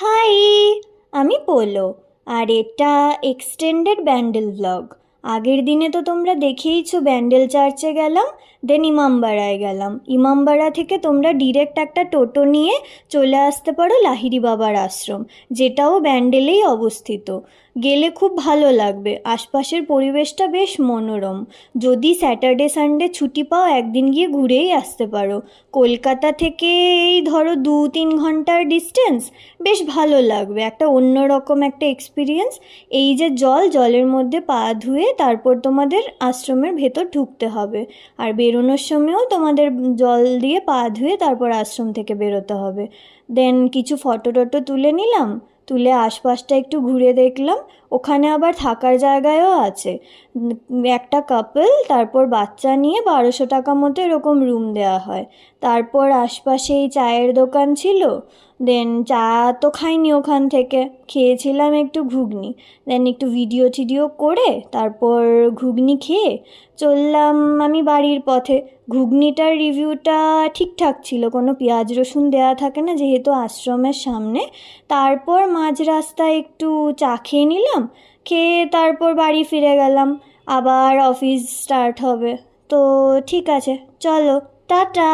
High, আমি polo. আর এটা extended Bandel blog. আগের দিনে তো তোমরা দেখেইছো ব্যান্ডেল চার্চে গেলাম, দেন ইমামবাড়ায় গেলাম। ইমামবাড়া থেকে তোমরা ডিরেক্ট একটা টোটো নিয়ে চলে আসতে পারো লাহিড়ী বাবার আশ্রম, যেটাও ব্যান্ডেলেই অবস্থিত। গেলে খুব ভালো লাগবে, আশপাশের পরিবেশটা বেশ মনোরম। যদি স্যাটারডে সানডে ছুটি পাও একদিন গিয়ে ঘুরেই আসতে পারো। কলকাতা থেকে এই ধরো 2-3 ঘন্টার ডিস্টেন্স। বেশ ভালো লাগবে, একটা অন্যরকম একটা এক্সপিরিয়েন্স। এই যে জলের মধ্যে পা ধুয়ে তারপর তোমাদের আশ্রমের ভেতর ঢুকতে হবে, আর বেরোনোর সময়ও তোমাদের জল দিয়ে পা ধুয়ে তারপর আশ্রম থেকে বেরোতে হবে। দেন কিছু ফটো টটো তুলে নিলাম, তুলে আশপাশটা একটু ঘুরে দেখলাম। ওখানে আবার থাকার জায়গায়ও আছে। একটা কাপল তারপর বাচ্চা নিয়ে 1200 টাকা মতো এরকম রুম দেওয়া হয়। তারপর আশপাশেই চায়ের দোকান ছিল। দেন চা তো খাইনি, ওখান থেকে খেয়েছিলাম একটু ঘুগনি। দেন একটু ভিডিও টিডিও করে তারপর ঘুগনি খেয়ে চললাম আমি বাড়ির পথে। ঘুগনিটার রিভিউটা ঠিকঠাক ছিল, কোনো পেঁয়াজ রসুন দেওয়া থাকে না যেহেতু আশ্রমের সামনে। তারপর মাঝ রাস্তায় একটু চা খেয়ে নিলাম, খেয়ে তারপর বাড়ি ফিরে গেলাম। আবার অফিস স্টার্ট হবে। তো ঠিক আছে, চলো, টাটা।